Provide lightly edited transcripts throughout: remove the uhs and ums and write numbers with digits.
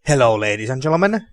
Hello ladies and gentlemen,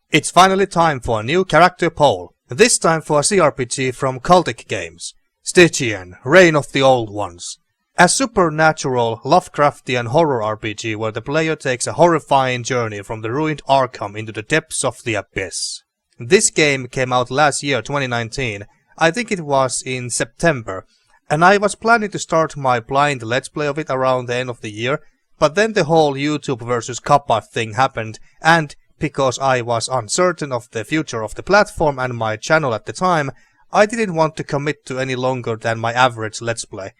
it's finally time for a new character poll, this time for a CRPG from Cultic games, Stygian, Reign of the Old Ones. A supernatural Lovecraftian horror RPG where the player takes a horrifying journey from the ruined Arkham into the depths of the abyss. This game came out last year 2019, I think it was in September, and I was planning to start my blind let's play of it around the end of the year. But then the whole YouTube versus Kappa thing happened, and because I was uncertain of the future of the platform and my channel at the time, I didn't want to commit to any longer than my average Let's Play.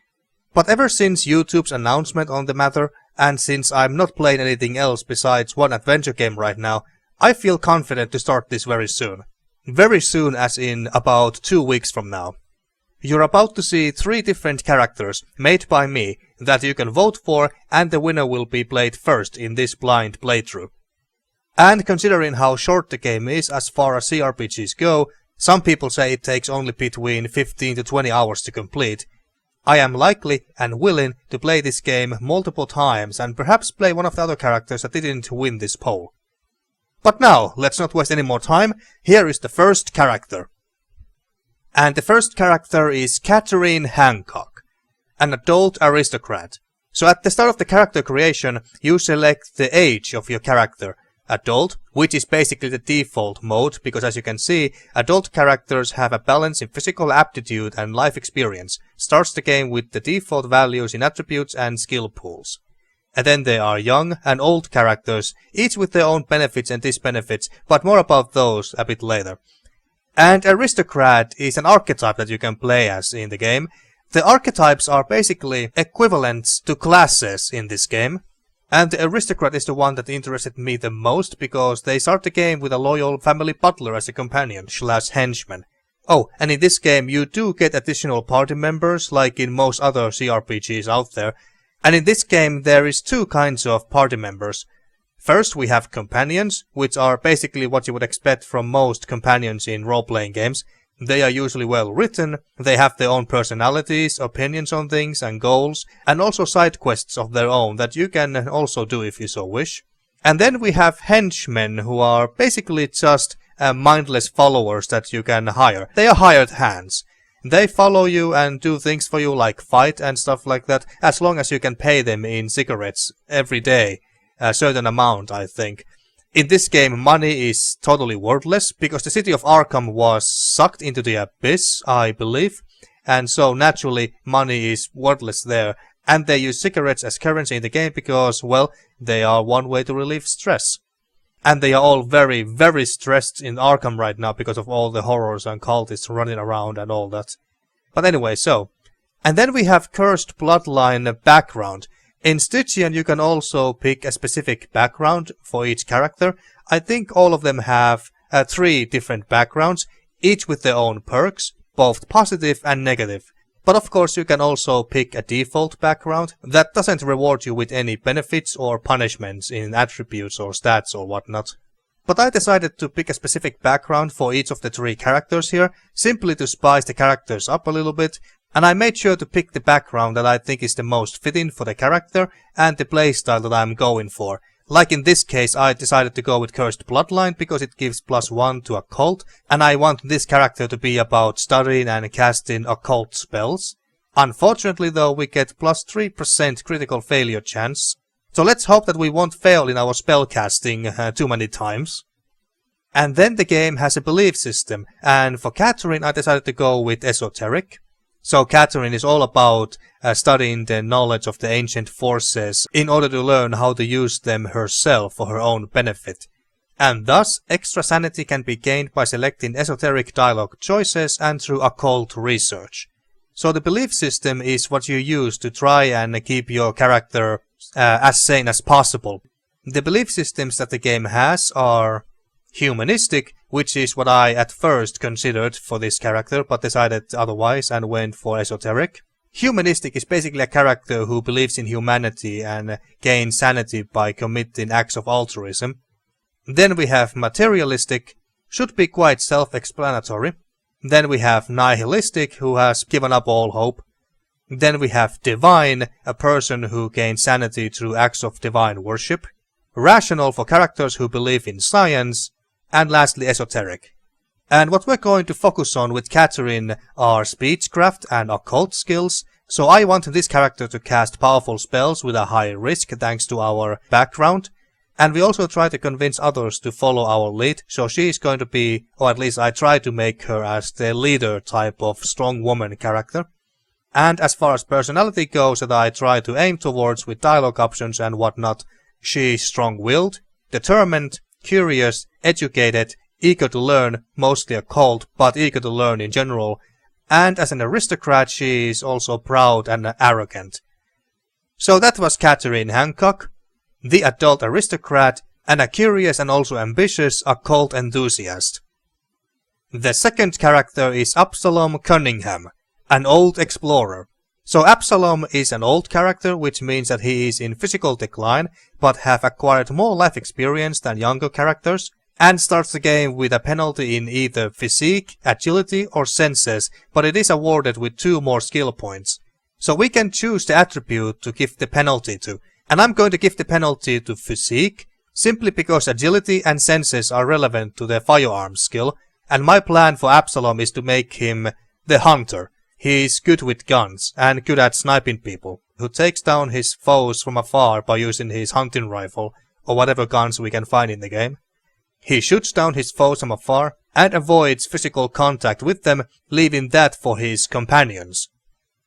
But ever since YouTube's announcement on the matter, and since I'm not playing anything else besides one adventure game right now, I feel confident to start this very soon. Very soon as in about 2 weeks from now. You're about to see 3 different characters made by me that you can vote for, and the winner will be played first in this blind playthrough. And considering how short the game is as far as CRPGs go, some people say it takes only between 15 to 20 hours to complete. I am likely and willing to play this game multiple times and perhaps play one of the other characters that didn't win this poll. But now, let's not waste any more time, here is the first character. And the first character is Catherine Hancock, an adult aristocrat. So at the start of the character creation, you select the age of your character, adult, which is basically the default mode, because as you can see, adult characters have a balance in physical aptitude and life experience. Starts the game with the default values in attributes and skill pools. And then there are young and old characters, each with their own benefits and disbenefits, but more about those a bit later. And aristocrat is an archetype that you can play as in the game. The archetypes are basically equivalents to classes in this game. And the aristocrat is the one that interested me the most because they start the game with a loyal family butler as a companion / henchman. Oh, and in this game you do get additional party members like in most other CRPGs out there. And in this game there is 2 kinds of party members. First we have companions, which are basically what you would expect from most companions in role-playing games. They are usually well written, they have their own personalities, opinions on things and goals, and also side quests of their own that you can also do if you so wish. And then we have henchmen, who are basically just mindless followers that you can hire. They are hired hands. They follow you and do things for you like fight and stuff like that, as long as you can pay them in cigarettes every day. A certain amount, I think. In this game, money is totally worthless, because the city of Arkham was sucked into the abyss, I believe, and so naturally money is worthless there, and they use cigarettes as currency in the game because, well, they are one way to relieve stress. And they are all very, very stressed in Arkham right now because of all the horrors and cultists running around and all that. But anyway, so. And then we have cursed bloodline background. In Stygian you can also pick a specific background for each character. I think all of them have 3 different backgrounds, each with their own perks, both positive and negative. But of course you can also pick a default background that doesn't reward you with any benefits or punishments in attributes or stats or whatnot. But I decided to pick a specific background for each of the 3 characters here, simply to spice the characters up a little bit. And I made sure to pick the background that I think is the most fitting for the character and the playstyle that I'm going for. Like in this case, I decided to go with Cursed Bloodline because it gives +1 to occult, and I want this character to be about studying and casting occult spells. Unfortunately though, we get +3% critical failure chance, so let's hope that we won't fail in our spell casting too many times. And then the game has a belief system, and for Catherine I decided to go with Esoteric. So Catherine is all about studying the knowledge of the ancient forces in order to learn how to use them herself for her own benefit. And thus, extra sanity can be gained by selecting esoteric dialogue choices and through occult research. So the belief system is what you use to try and keep your character as sane as possible. The belief systems that the game has are humanistic, which is what I at first considered for this character, but decided otherwise and went for esoteric. Humanistic is basically a character who believes in humanity and gains sanity by committing acts of altruism. Then we have materialistic, should be quite self-explanatory. Then we have nihilistic, who has given up all hope. Then we have divine, a person who gains sanity through acts of divine worship. rational for characters who believe in science, and lastly esoteric. And what we're going to focus on with Catherine are speechcraft and occult skills, so I want this character to cast powerful spells with a high risk thanks to our background, and we also try to convince others to follow our lead, so she's going to be, or at least I try to make her as the leader type of strong woman character. And as far as personality goes that I try to aim towards with dialogue options and whatnot, she's strong-willed, determined, curious, educated, eager to learn, mostly occult, but eager to learn in general, and as an aristocrat she is also proud and arrogant. So that was Catherine Hancock, the adult aristocrat, and a curious and also ambitious occult enthusiast. The second character is Absalom Cunningham, an old explorer. So Absalom is an old character, which means that he is in physical decline, but have acquired more life experience than younger characters, and starts the game with a penalty in either physique, agility or senses, but it is awarded with 2 more skill points. So we can choose the attribute to give the penalty to, and I'm going to give the penalty to physique, simply because agility and senses are relevant to the firearms skill, and my plan for Absalom is to make him the hunter. He's good with guns, and good at sniping people, who takes down his foes from afar by using his hunting rifle, or whatever guns we can find in the game. He shoots down his foes from afar, and avoids physical contact with them, leaving that for his companions.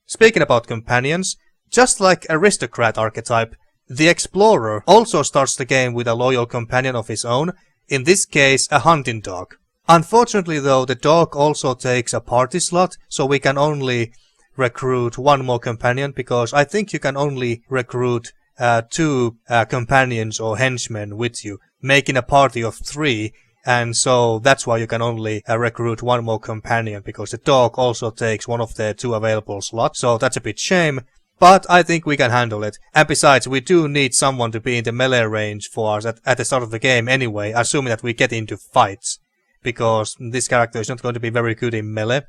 Speaking about companions, just like aristocrat archetype, the explorer also starts the game with a loyal companion of his own, in this case a hunting dog. Unfortunately though, the dog also takes a party slot, so we can only recruit 1 more companion, because I think you can only recruit 2 companions or henchmen with you, making a party of 3, and so that's why you can only recruit 1 more companion, because the dog also takes 1 of the 2 available slots, so that's a bit shame, but I think we can handle it. And besides, we do need someone to be in the melee range for us at the start of the game anyway, assuming that we get into fights, because this character is not going to be very good in melee.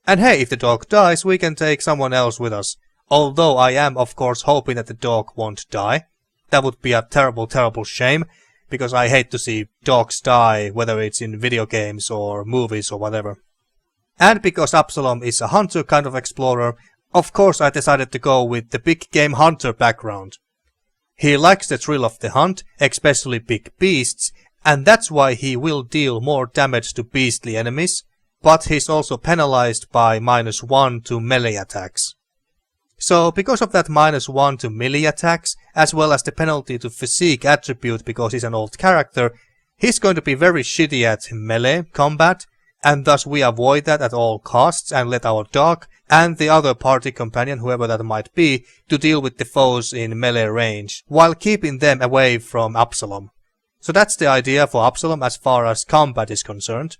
And hey, if the dog dies, we can take someone else with us. Although I am of course hoping that the dog won't die. That would be a terrible, terrible shame, because I hate to see dogs die, whether it's in video games or movies or whatever. And because Absalom is a hunter kind of explorer, of course I decided to go with the big game hunter background. He likes the thrill of the hunt, especially big beasts, and that's why he will deal more damage to beastly enemies, but he's also penalized by -1 to melee attacks. So because of that -1 to melee attacks, as well as the penalty to physique attribute because he's an old character, he's going to be very shitty at melee combat, and thus we avoid that at all costs and let our dog and the other party companion, whoever that might be, to deal with the foes in melee range, while keeping them away from Absalom. So that's the idea for Absalom as far as combat is concerned.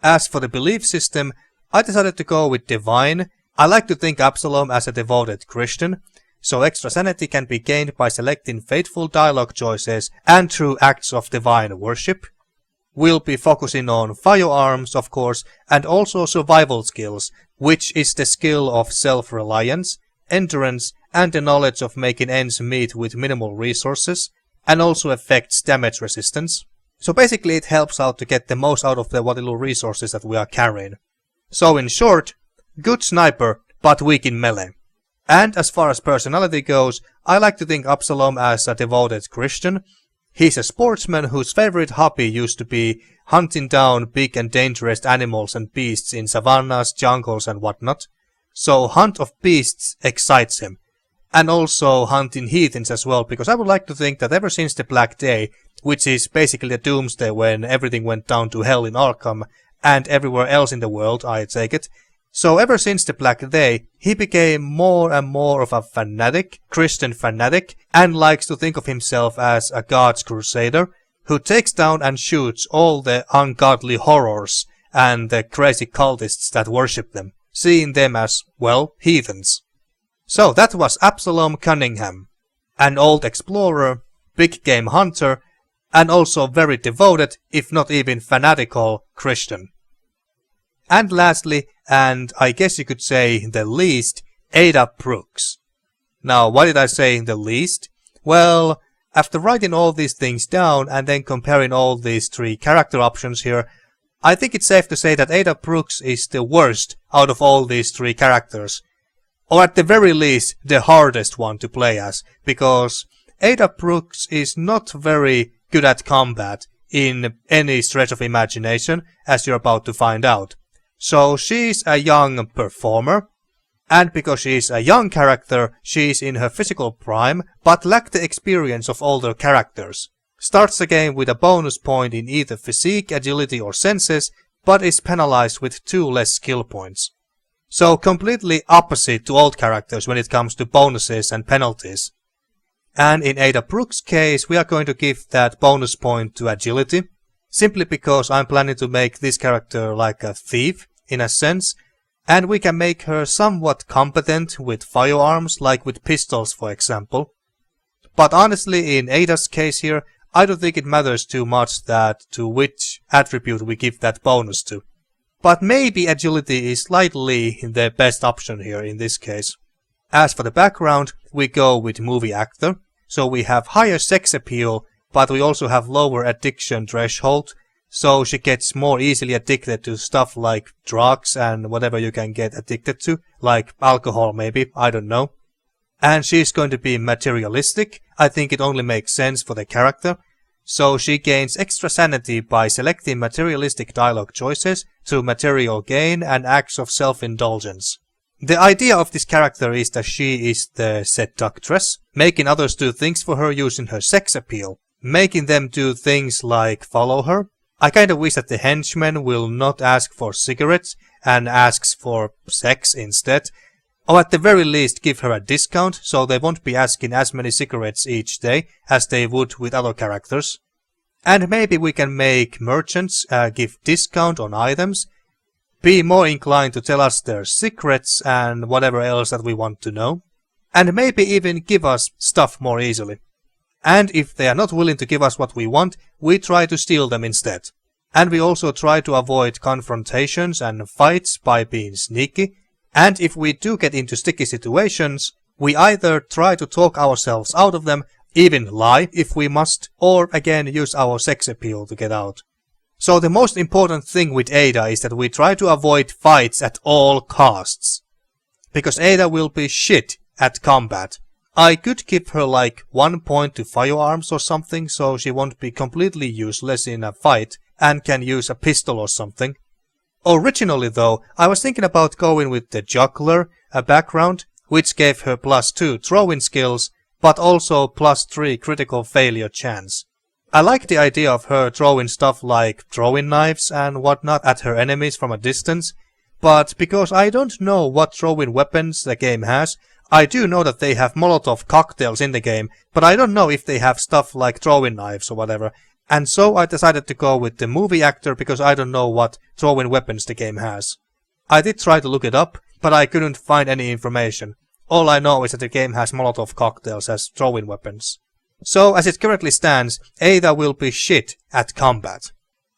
As for the belief system, I decided to go with divine. I like to think Absalom as a devoted Christian, so extra sanity can be gained by selecting faithful dialogue choices and through acts of divine worship. We'll be focusing on firearms, of course, and also survival skills, which is the skill of self-reliance, endurance, and the knowledge of making ends meet with minimal resources, and also affects damage resistance. So basically it helps out to get the most out of the what little resources that we are carrying. So in short, good sniper, but weak in melee. And as far as personality goes, I like to think Absalom as a devoted Christian. He's a sportsman whose favorite hobby used to be hunting down big and dangerous animals and beasts in savannas, jungles and whatnot. So hunt of beasts excites him. And also hunting heathens as well, because I would like to think that ever since the Black Day, which is basically the doomsday when everything went down to hell in Arkham, and everywhere else in the world, I take it. So ever since the Black Day, he became more and more of a fanatic, Christian fanatic, and likes to think of himself as a God's crusader, who takes down and shoots all the ungodly horrors and the crazy cultists that worship them, seeing them as, well, heathens. So that was Absalom Cunningham, an old explorer, big game hunter, and also very devoted, if not even fanatical, Christian. And lastly, and I guess you could say the least, Ada Proulx. Now, why did I say the least? Well, After writing all these things down and then comparing all these 3 character options here, I think it's safe to say that Ada Proulx is the worst out of all these 3 characters. Or at the very least, the hardest one to play as, because Ada Proulx is not very good at combat in any stretch of imagination, as you're about to find out. So she's a young performer, and because she's a young character, she's in her physical prime, but lacks the experience of older characters. Starts the game with a bonus point in either physique, agility or senses, but is penalized with 2 less skill points. So completely opposite to old characters when it comes to bonuses and penalties. And in Ada Proulx's case, we are going to give that bonus point to agility, simply because I'm planning to make this character like a thief, in a sense, and we can make her somewhat competent with firearms, like with pistols for example. But honestly, in Ada's case here, I don't think it matters too much that to which attribute we give that bonus to. But maybe agility is slightly the best option here in this case. As for the background, we go with movie actor, so we have higher sex appeal, but we also have lower addiction threshold, so she gets more easily addicted to stuff like drugs and whatever you can get addicted to, like alcohol maybe, I don't know. And she's going to be materialistic, I think it only makes sense for the character. So she gains extra sanity by selecting materialistic dialogue choices through material gain and acts of self-indulgence. The idea of this character is that she is the seductress, making others do things for her using her sex appeal, making them do things like follow her. I kinda wish that the henchman will not ask for cigarettes and asks for sex instead, or at the very least give her a discount so they won't be asking as many cigarettes each day as they would with other characters. And maybe we can make merchants give discount on items, be more inclined to tell us their secrets and whatever else that we want to know, and maybe even give us stuff more easily. And if they are not willing to give us what we want, we try to steal them instead. And we also try to avoid confrontations and fights by being sneaky, and if we do get into sticky situations, we either try to talk ourselves out of them, even lie if we must, or again use our sex appeal to get out. So the most important thing with Ada is that we try to avoid fights at all costs. Because Ada will be shit at combat. I could give her like 1 point to firearms or something so she won't be completely useless in a fight and can use a pistol or something. Originally though, I was thinking about going with the juggler, a background, which gave her +2 throwing skills, but also +3 critical failure chance. I like the idea of her throwing stuff like throwing knives and whatnot at her enemies from a distance, but because I don't know what throwing weapons the game has, I do know that they have Molotov cocktails in the game, but I don't know if they have stuff like throwing knives or whatever. And so I decided to go with the movie actor because I don't know what throwing weapons the game has. I did try to look it up, but I couldn't find any information. All I know is that the game has Molotov cocktails as throwing weapons. So as it currently stands, Ada will be shit at combat.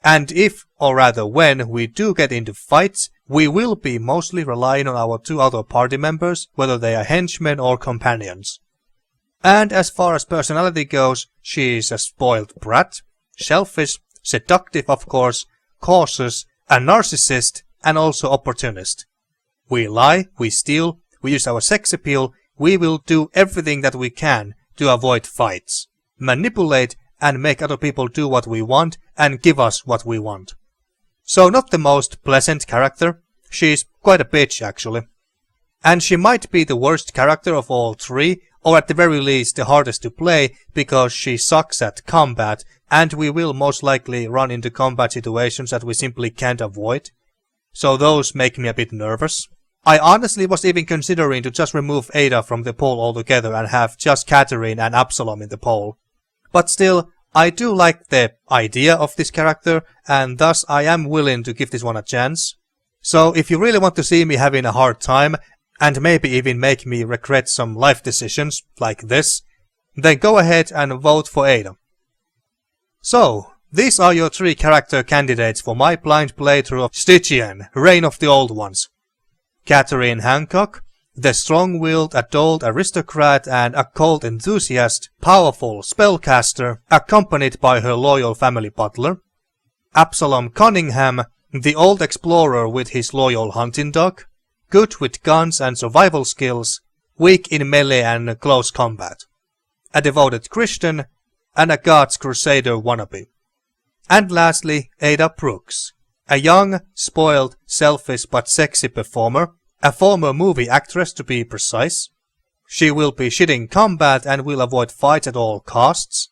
And if, or rather when, we do get into fights, we will be mostly relying on our 2 other party members, whether they are henchmen or companions. And as far as personality goes, she is a spoiled brat, selfish, seductive of course, cautious, a narcissist, and also opportunist. We lie, we steal, we use our sex appeal, we will do everything that we can to avoid fights, manipulate and make other people do what we want and give us what we want. So not the most pleasant character, she's quite a bitch actually. And she might be the worst character of all 3, or at the very least the hardest to play because she sucks at combat and we will most likely run into combat situations that we simply can't avoid. So those make me a bit nervous. I honestly was even considering to just remove Ada from the poll altogether and have just Catherine and Absalom in the poll. But still, I do like the idea of this character and thus I am willing to give this one a chance. So if you really want to see me having a hard time and maybe even make me regret some life decisions like this, then go ahead and vote for Ada. So, these are your 3 character candidates for my blind playthrough of Stygian, Reign of the Old Ones. Catherine Hancock, The strong-willed adult aristocrat and occult enthusiast, powerful spellcaster, accompanied by her loyal family butler. Absalom Cunningham, the old explorer with his loyal hunting dog, good with guns and survival skills, weak in melee and close combat. A devoted Christian, and a God's Crusader wannabe. And lastly, Ada Proulx, a young, spoiled, selfish but sexy performer, a former movie actress to be precise. She will be shit in combat and will avoid fights at all costs.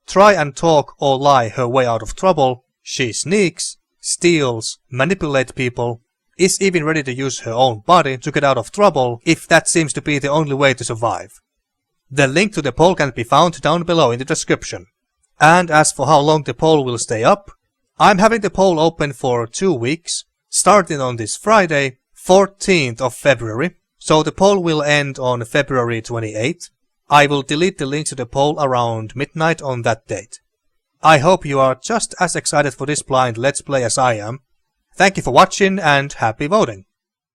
Try and talk or lie her way out of trouble. She sneaks, steals, manipulates people, is even ready to use her own body to get out of trouble if that seems to be the only way to survive. The link to the poll can be found down below in the description. And as for how long the poll will stay up, I'm having the poll open for 2 weeks, starting on this Friday, 14th of February, so the poll will end on February 28th. I will delete the link to the poll around midnight on that date. I hope you are just as excited for this blind Let's Play as I am. Thank you for watching and happy voting!